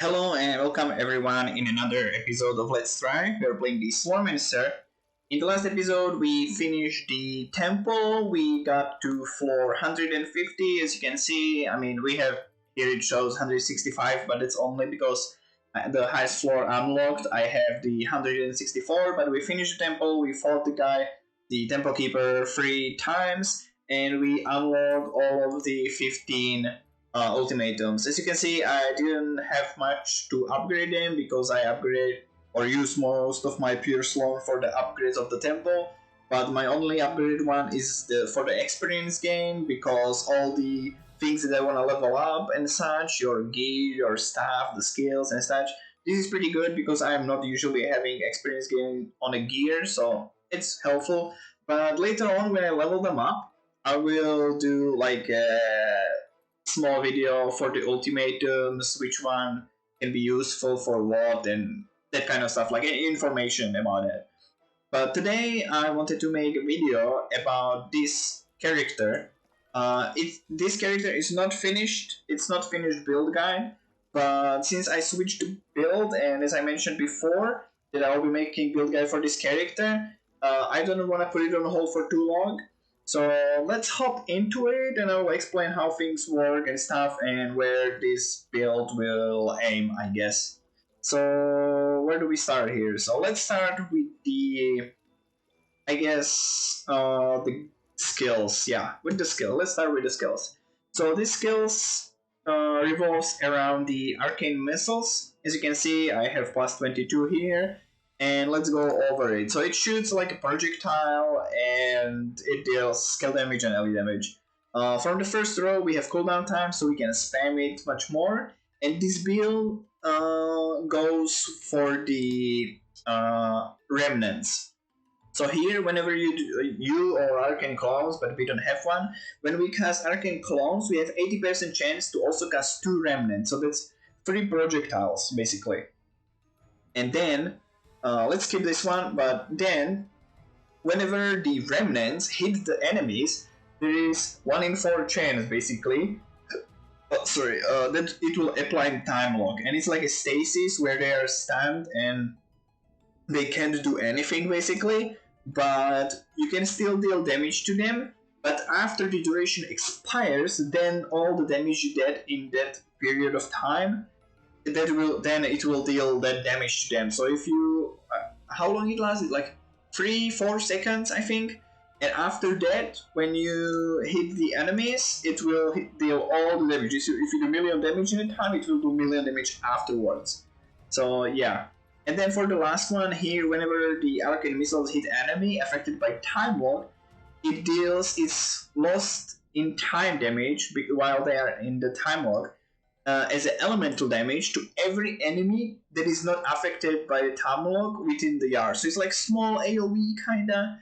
Hello and welcome everyone in another episode of Let's Try. We're playing the Slormancer. In the last episode, we finished the temple. We got to floor 150. As you can see, we have here it shows 165, but it's only because the highest floor unlocked. I have the 164, but we finished the temple. We fought the guy, the temple keeper, 3 times, and we unlocked all of the 15 ultimatums. As you can see, I didn't have much to upgrade them because I upgrade or use most of my pure slot for the upgrades of the temple. But my only upgraded one is for the experience gain, because all the things that I want to level up and such, your gear, your staff, the skills and such, this is pretty good because I am not usually having experience gain on a gear, so it's helpful. But later on, when I level them up, I will do like a small video for the ultimatums, which one can be useful for what, and that kind of stuff, like information about it. But today I wanted to make a video about this character. This character is not finished. It's not finished build guide. But since I switched to build, and as I mentioned before, that I will be making build guide for this character, I don't want to put it on hold for too long. So let's hop into it, and I'll explain how things work and stuff, and where this build will aim, I guess. So where do we start here? So let's start with the skills. Yeah, with the skill. Let's start with the skills. So these skills revolves around the arcane missiles. As you can see, I have plus 22 here, and let's go over it. So it shoots like a projectile, and it deals skill damage and ally damage. From the first row, we have cooldown time, so we can spam it much more. And this build goes for the remnants. So here, whenever you or Arcane Clones, but we don't have one, when we cast Arcane Clones, we have 80% chance to also cast 2 remnants. So that's 3 projectiles, basically. And then, let's skip this one, but then, whenever the remnants hit the enemies, there is 1 in 4 chance, basically, that it will apply time lock. And it's like a stasis where they are stunned and they can't do anything, basically, but you can still deal damage to them. But after the duration expires, then all the damage you did in that period of time, it will deal that damage to them. So if you how long it lasts? Like 3-4 seconds, I think. And after that, when you hit the enemies, it will deal all the damage. If you do million damage in a time, it will do million damage afterwards. So yeah. And then for the last one here, whenever the arcane missiles hit enemy affected by time lock, it deals its lost in time damage while they are in the time lock as an elemental damage to every enemy that is not affected by the time lock within the yard. So it's like small AoE kinda.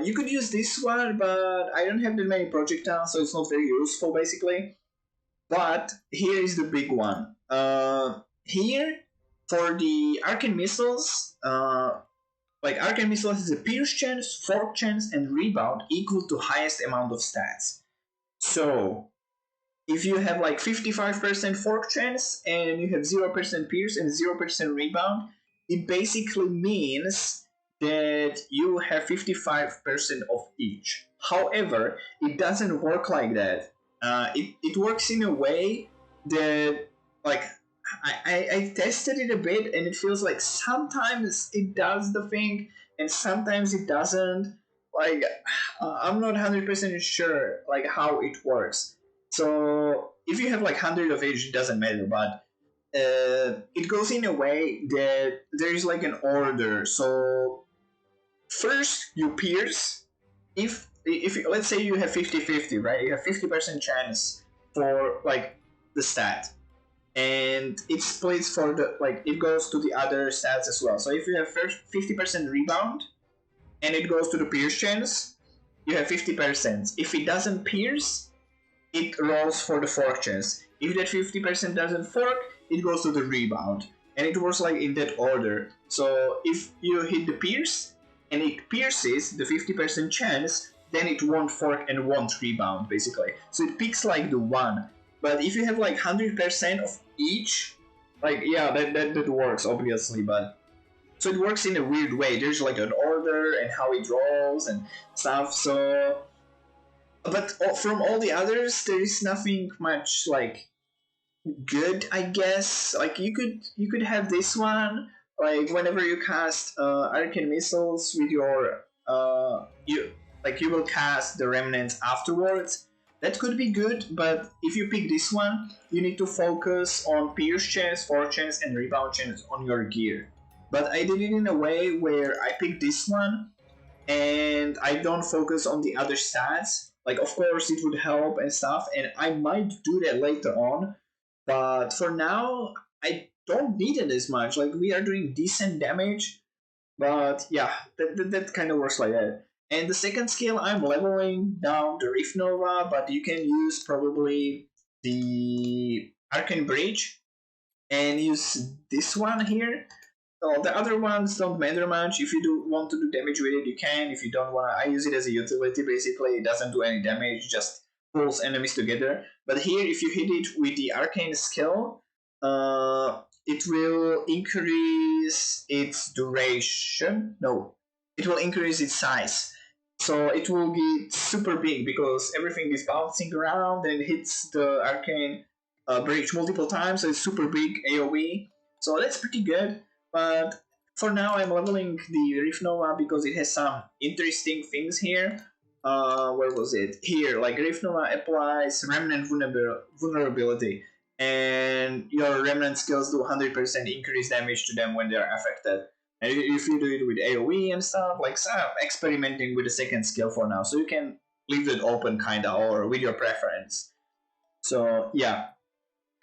You could use this one, but I don't have that many projectiles, so it's not very useful, basically. But here is the big one. Here, for the arcane missiles, arcane missiles has a pierce chance, fork chance, and rebound equal to highest amount of stats. So, if you have like 55% fork chance and you have 0% pierce and 0% rebound, it basically means that you have 55% of each. However, it doesn't work like that. It works in a way that, like, I tested it a bit, and it feels like sometimes it does the thing and sometimes it doesn't. Like, I'm not 100% sure like how it works. So if you have like 100 of each, it doesn't matter, but it goes in a way that there is like an order. So first you pierce. If let's say you have 50-50, right? You have 50% chance for like the stat, and it splits for the it goes to the other stats as well. So if you have first 50% rebound and it goes to the pierce chance, you have 50%. If it doesn't pierce, it rolls for the fork chance. If that 50% doesn't fork, it goes to the rebound. And it works like in that order. So if you hit the pierce and it pierces the 50% chance, then it won't fork and won't rebound, basically. So it picks like the one. But if you have like 100% of each, Like, yeah, that works obviously, but so it works in a weird way. There's like an order and how it rolls and stuff. So, but from all the others, there is nothing much like good, I guess. Like you could have this one. Like whenever you cast arcane missiles with your you will cast the remnants afterwards. That could be good, but if you pick this one, you need to focus on pierce chance, force chance, and rebound chance on your gear. But I did it in a way where I picked this one and I don't focus on the other stats. Like, of course, it would help and stuff, and I might do that later on. But for now, I don't need it as much. Like, we are doing decent damage, but yeah, that kind of works like that. And the second skill, I'm leveling down the Rift Nova, but you can use probably the Arcane Bridge and use this one here. So the other ones don't matter much. If you do want to do damage with it, you can. If you don't want to, I use it as a utility basically. It doesn't do any damage, just pulls enemies together. But here, if you hit it with the arcane skill, it will increase its duration. No, it will increase its size. So it will get super big because everything is bouncing around and hits the arcane bridge multiple times. So it's super big AoE. So that's pretty good. But for now, I'm leveling the Rift Nova because it has some interesting things here. Where was it? Here, like Rift Nova applies Remnant vulnerability, and your Remnant skills do 100% increase damage to them when they are affected. And if you do it with AoE and stuff, like so I'm experimenting with the second skill for now, so you can leave it open kinda or with your preference. So yeah,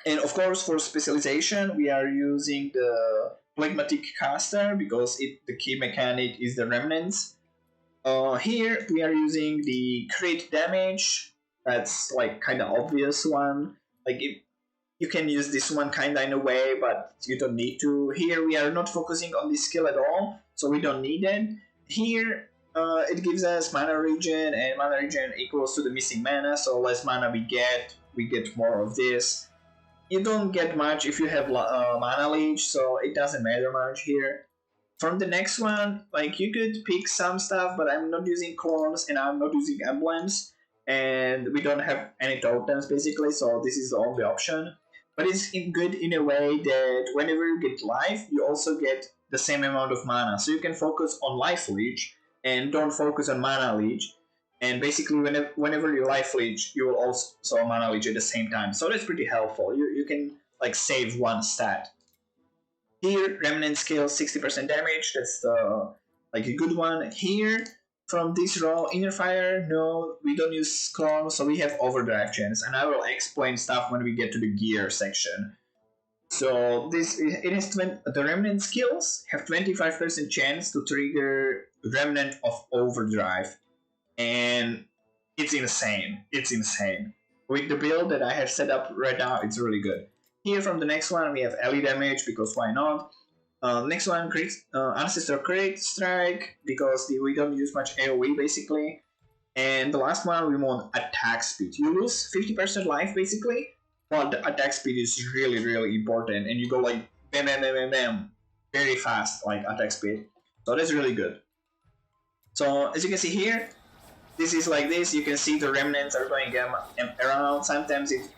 and of course, for specialization, we are using the Phlegmatic Caster because the key mechanic is the remnants. Here we are using the crit damage. That's like kind of obvious one. Like you can use this one kind of in a way, but you don't need to. Here we are not focusing on this skill at all, so we don't need it. Here it gives us mana regen, and mana regen equals to the missing mana. So less mana we get more of this. You don't get much if you have mana leech, so it doesn't matter much here. From the next one, like you could pick some stuff, but I'm not using clones and I'm not using emblems, and we don't have any totems basically, so this is the only option. But it's good in a way that whenever you get life, you also get the same amount of mana, so you can focus on life leech and don't focus on mana leech. And basically, whenever you life leech, you will also mana leech at the same time. So that's pretty helpful. You can like save one stat. Here, Remnant scale 60% damage. That's the like a good one. Here, from this row, Inner Fire, no, we don't use clone, so we have Overdrive chance, and I will explain stuff when we get to the gear section. So the Remnant skills have 25% chance to trigger Remnant of Overdrive, and it's insane. It's insane. With the build that I have set up right now, it's really good. Here from the next one, we have Ellie damage because why not? Next one, Ancestral Crit Strike because we don't use much AoE basically. And the last one, we want Attack Speed. You lose 50% life basically, but the attack speed is really, really important. And you go like bam, bam, bam, bam, bam, very fast, like attack speed. So that's really good. So as you can see here, this is like this. You can see the remnants are going around. Sometimes it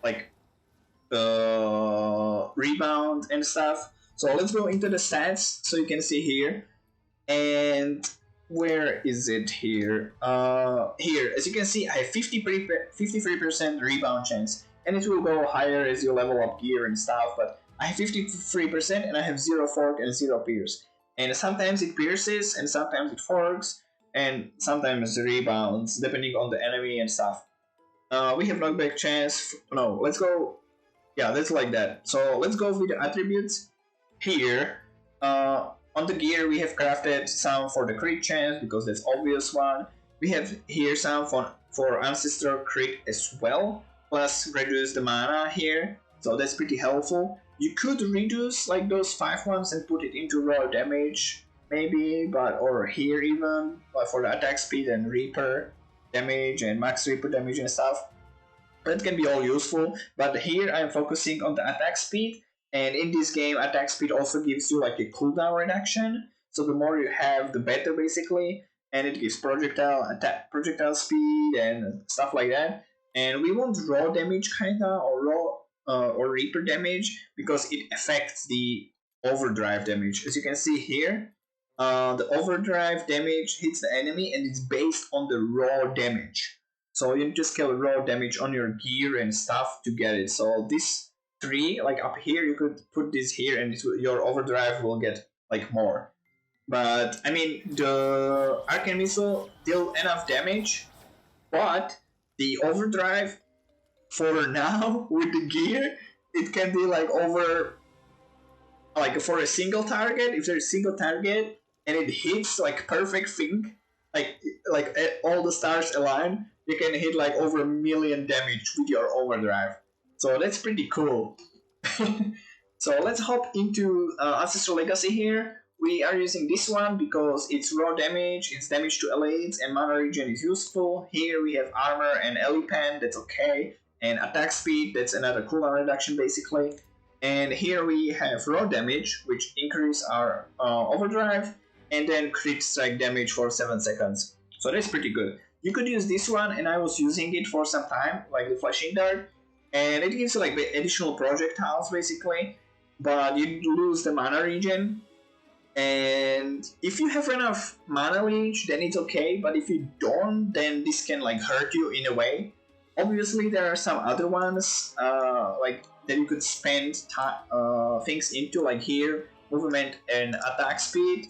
like rebound and stuff. So let's go into the stats so you can see here. And where is it here? Here, as you can see, I have 53% rebound chance, and it will go higher as you level up gear and stuff. But I have 53%, and I have 0 fork and 0 pierce. And sometimes it pierces, and sometimes it forks, and sometimes rebounds depending on the enemy and stuff. We have knockback chance. No, let's go. Yeah, that's like that. So let's go with the attributes. Here, on the gear, we have crafted some for the crit chance because that's obvious one. We have here some for ancestral crit as well, plus reduce the mana here. So that's pretty helpful. You could reduce like those 5 ones and put it into raw damage, maybe, but or here even for the attack speed and Reaper damage and max Reaper damage and stuff. That can be all useful, but here I'm focusing on the attack speed And in this game, attack speed also gives you like a cooldown reduction. So the more you have, the better basically. And it gives projectile speed and stuff like that. And we want raw damage kinda or raw or reaper damage because it affects the overdrive damage. As you can see here, the overdrive damage hits the enemy and it's based on the raw damage. So you need to scale raw damage on your gear and stuff to get it. So this 3, like up here, you could put this here and your overdrive will get like more. But I mean, the arcane missile deal enough damage, but the overdrive for now with the gear, it can be like over, like for a single target. If there's a single target and it hits like perfect thing, like all the stars align, you can hit like over 1,000,000 damage with your overdrive. So that's pretty cool. So let's hop into Ancestral Legacy here. We are using this one because it's raw damage, it's damage to elites, and mana regen is useful. Here we have armor and elipan, that's okay, and attack speed, that's another cooldown reduction basically. And here we have raw damage, which increase our overdrive, and then crit strike damage for 7 seconds. So that's pretty good. You could use this one, and I was using it for some time, like the flashing dart, and it gives you like additional projectiles basically, but you lose the mana regen. And if you have enough mana leech, then it's okay, but if you don't, then this can like hurt you in a way. Obviously, there are some other ones like that you could spend things into, like here, movement and attack speed.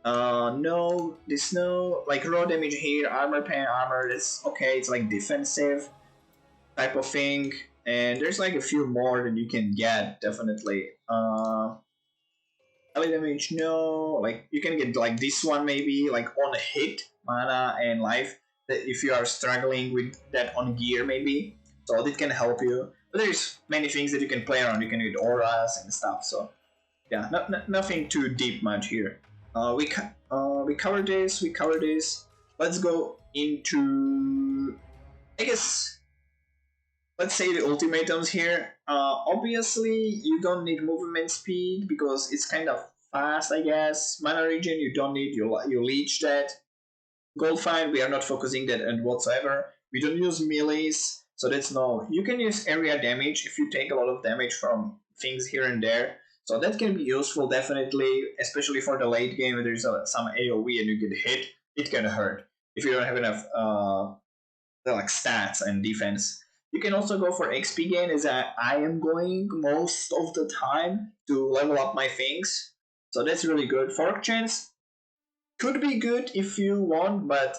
No, this no, like raw damage here, armor, pan, armor, that's okay, it's like defensive type of thing. And there's like a few more that you can get, definitely. Early damage, no. Like you can get like this one maybe, like on a hit, mana and life. That if you are struggling with that on gear maybe, so it can help you. But there's many things that you can play around. You can get auras and stuff. So yeah, nothing too deep much here. We covered this. We covered this. Let's go into, I guess, let's say the ultimatums here. Obviously, you don't need movement speed because it's kind of fast, I guess. Mana regen, you don't need, you leech that. Gold fine, we are not focusing that on whatsoever. We don't use melees, so that's no. You can use area damage if you take a lot of damage from things here and there. So that can be useful, definitely, especially for the late game where there's some AoE and you get hit. It can hurt if you don't have enough like stats and defense. You can also go for XP gain, as I am going most of the time to level up my things. So that's really good. Fork chance could be good if you want, but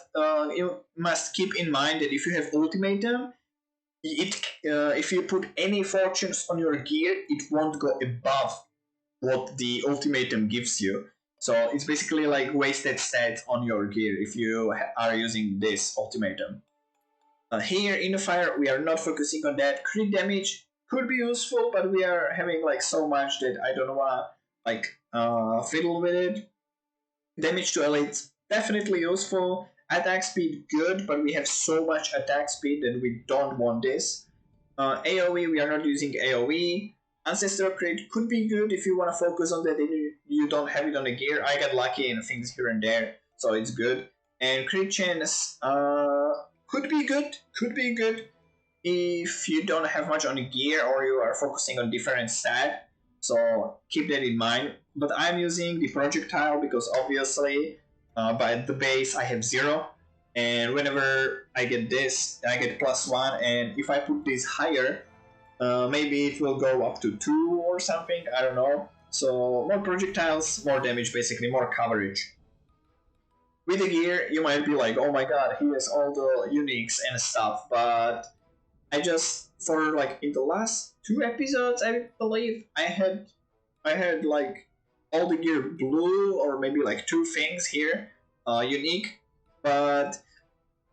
you must keep in mind that if you have ultimatum, if you put any fortunes on your gear, it won't go above what the ultimatum gives you. So it's basically like wasted stats on your gear if you are using this ultimatum. Here in the fire, we are not focusing on that. Crit damage could be useful, but we are having like so much that I don't wanna like fiddle with it. Damage to elites definitely useful. Attack speed good, but we have so much attack speed that we don't want this. AoE, we are not using AoE. Ancestral crit could be good if you want to focus on that and you don't have it on the gear. I got lucky in things here and there, so it's good. And crit chance could be good if you don't have much on the gear or you are focusing on different stat. So keep that in mind. But I'm using the projectile because obviously by the base I have 0. And whenever I get this, I get +1. And if I put this higher, maybe it will go up to 2 or something. I don't know. So more projectiles, more damage, basically more coverage. With the gear, you might be like, oh my god, he has all the uniques and stuff. But I just, for like in the last 2 episodes, I believe I had like all the gear blue or maybe like 2 things here, unique. But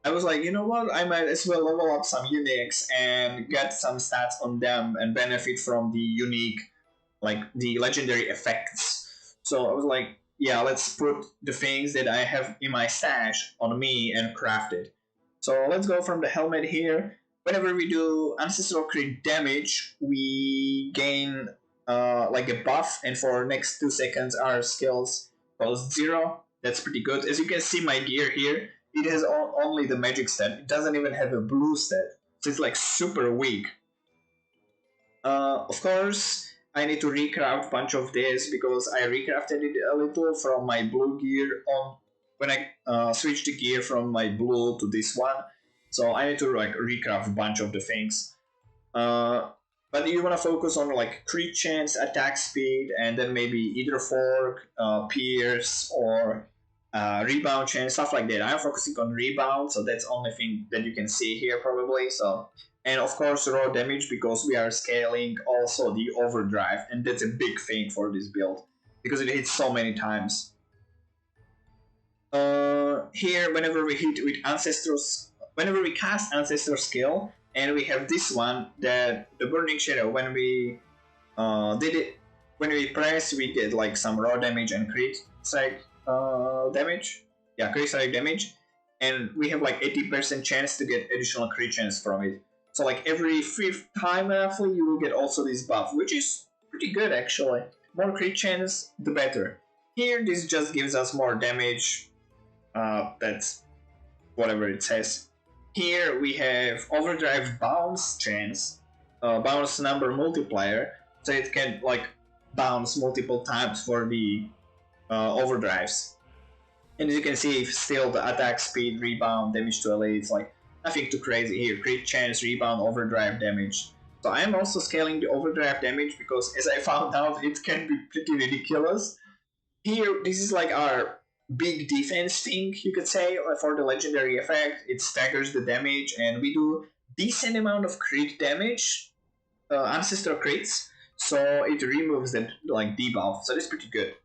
I was like, you know what? I might as well level up some uniques and get some stats on them and benefit from the unique, like the legendary effects. So I was like, yeah, let's put the things that I have in my stash on me and craft it. So let's go from the helmet here. Whenever we do ancestral crit damage, we gain like a buff, and for next 2 seconds our skills cost 0. That's pretty good. As you can see, my gear here, it has only the magic stat. It doesn't even have a blue stat, so it's like super weak. Of course, I need to recraft a bunch of this because I recrafted it a little from my blue gear on when I switched the gear from my blue to this one. So I need to like recraft a bunch of the things. Uh, but you want to focus on like crit chance, attack speed, and then maybe either fork, pierce, or rebound chance, stuff like that. I'm focusing on rebound, so that's the only thing that you can see here probably. So, and of course raw damage because we are scaling also the overdrive, and that's a big thing for this build because it hits so many times. Here, whenever we hit with whenever we cast ancestral skill, and we have this one that the burning shadow. When we did it, when we press, we get like some raw damage and crit strike damage. Yeah, crit strike damage, and we have like 80% chance to get additional crit chance from it. So like every 5th time roughly, you will get also this buff, which is pretty good actually. More crit chance, the better. Here, this just gives us more damage. That's whatever it says. Here we have overdrive bounce chance, bounce number multiplier, so it can like bounce multiple times for the overdrives. And as you can see, still the attack speed, rebound, damage to elites, like nothing too crazy here. Crit chance, rebound, overdrive damage. So I am also scaling the overdrive damage because as I found out, it can be pretty ridiculous. Here, this is like our big defense thing, you could say, for the legendary effect. It staggers the damage, and we do decent amount of crit damage, ancestral crits, so it removes that like debuff. So that's pretty good.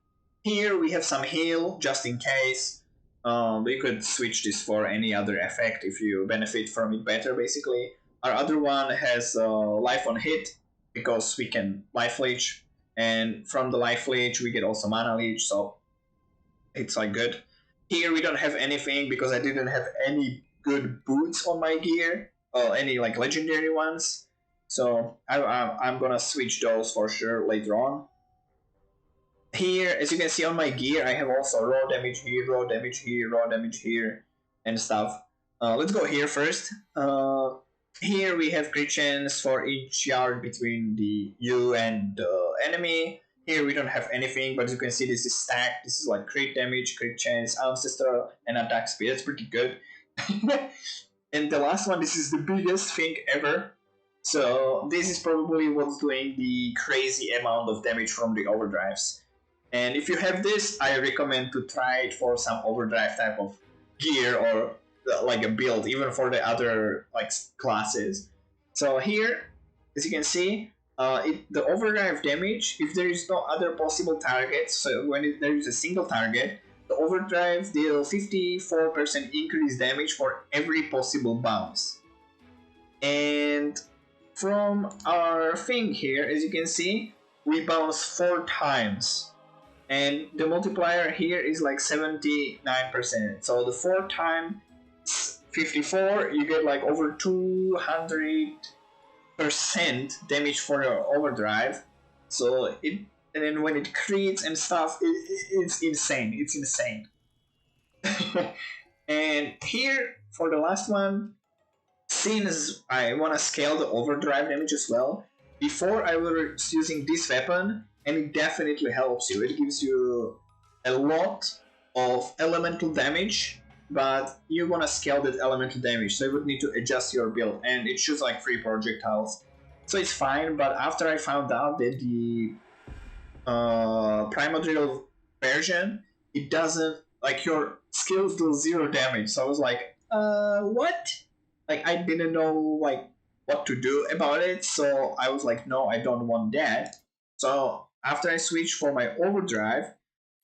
Here we have some heal just in case. We could switch this for any other effect if you benefit from it better. Basically, our other one has life on hit because we can life leech, and from the life leech we get also mana leech. So it's like good. Here we don't have anything because I didn't have any good boots on my gear, or any like legendary ones. So I'm gonna switch those for sure later on. Here, as you can see on my gear, I have also raw damage here, raw damage here, raw damage here, and stuff. Let's go here first. Here we have crit chance for each yard between the you and the enemy. Here we don't have anything, but as you can see, this is stacked. This is like crit damage, crit chance, ancestral, and attack speed. That's pretty good. And the last one, this is the biggest thing ever. So this is probably what's doing the crazy amount of damage from the overdrives. And if you have this, I recommend to try it for some overdrive type of gear or like a build, even for the other like classes. So here, as you can see, the overdrive damage, if there is no other possible targets, so when there is a single target, the overdrive deal 54% increased damage for every possible bounce. And from our thing here, as you can see, we bounce 4 times. And the multiplier here is like 79%. So the 4 times 54, you get like over 200% damage for your overdrive. So it, and then when it crits and stuff, it's insane. It's insane. And here for the last one, since I want to scale the overdrive damage as well, before I was using this weapon, and it definitely helps you. It gives you a lot of elemental damage, but you want to scale that elemental damage, so you would need to adjust your build, and it shoots like 3 projectiles. So it's fine, but after I found out that the Primordial version, it doesn't, like your skills do 0 damage, so I was like, what? Like I didn't know like what to do about it, so I was like, no, I don't want that. So after I switched for my overdrive,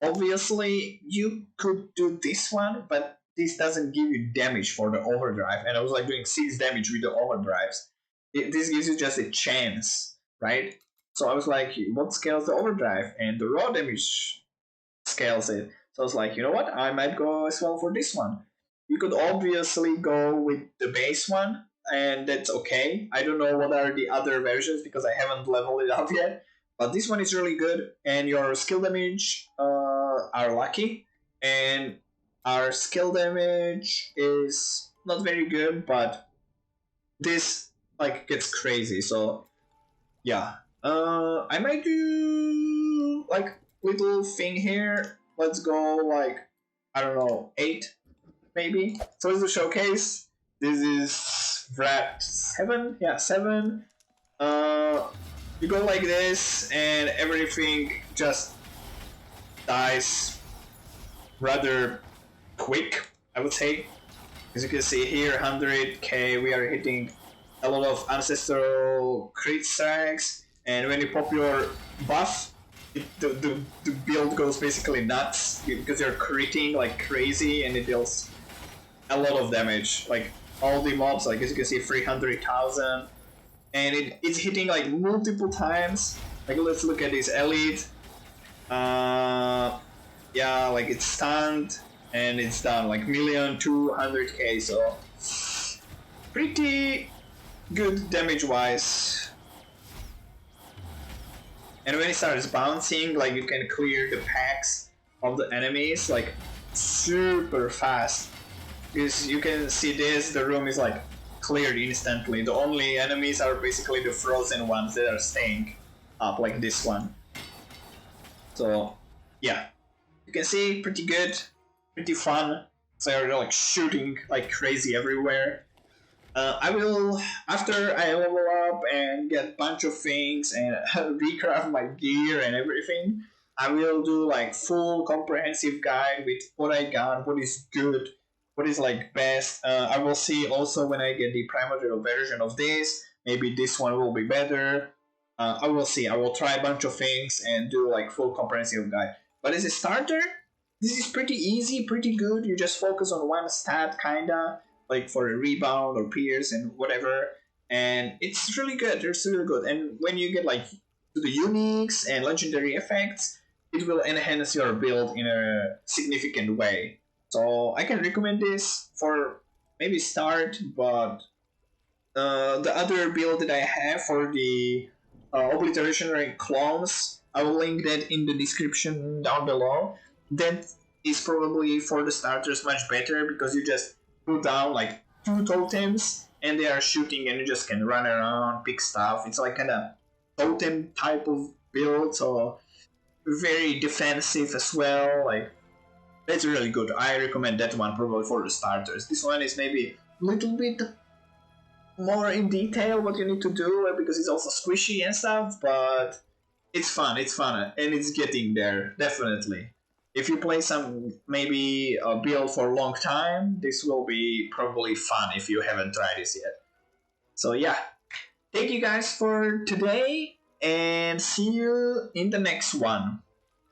obviously you could do this one, but this doesn't give you damage for the overdrive, and I was like doing 6 damage with the overdrives. This gives you just a chance, right? So I was like, what scales the overdrive? And the raw damage scales it. So I was like, you know what? I might go as well for this one. You could obviously go with the base one, and that's okay. I don't know what are the other versions because I haven't leveled it up yet. But this one is really good, and your skill damage are lucky, and our skill damage is not very good, but this like gets crazy. So yeah, I might do like little thing here. Let's go like I don't know 8 maybe. So this is the showcase. This is wrap 7. Yeah, 7. Uh, you go like this, and everything just dies rather quick, I would say. As you can see here, 100k, we are hitting a lot of ancestral crit stacks, and when you pop your buff, the build goes basically nuts because you're critting like crazy, and it deals a lot of damage. Like all the mobs, like as you can see, 300,000, and it's hitting like multiple times. Like let's look at this elite. Yeah, like it's stunned and it's done like 1,200,000, so pretty good damage wise. And when it starts bouncing, like you can clear the packs of the enemies like super fast. Because you can see this, the room is like cleared instantly. The only enemies are basically the frozen ones that are staying up, like this one. So yeah, you can see pretty good, pretty fun. So they're like shooting like crazy everywhere. I will, after I level up and get a bunch of things and recraft my gear and everything, I will do like full comprehensive guide with what I got, what is good, what is like best. I will see also when I get the primordial version of this, maybe this one will be better. I will see. I will try a bunch of things and do like full comprehensive guide. But as a starter, this is pretty easy, pretty good. You just focus on one stat, kinda like for a rebound or pierce and whatever, and it's really good. It's really good. And when you get like to the uniques and legendary effects, it will enhance your build in a significant way. So I can recommend this for maybe start, but the other build that I have for the Obliteration Ray Clones, I will link that in the description down below. That is probably for the starters much better because you just put down like 2 totems and they are shooting and you just can run around, pick stuff. It's like kind of totem type of build, so very defensive as well. Like that's really good. I recommend that one probably for the starters. This one is maybe a little bit more in detail what you need to do because it's also squishy and stuff, but it's fun, and it's getting there, definitely. If you play some maybe a build for a long time, this will be probably fun if you haven't tried this yet. So yeah, thank you guys for today, and see you in the next one.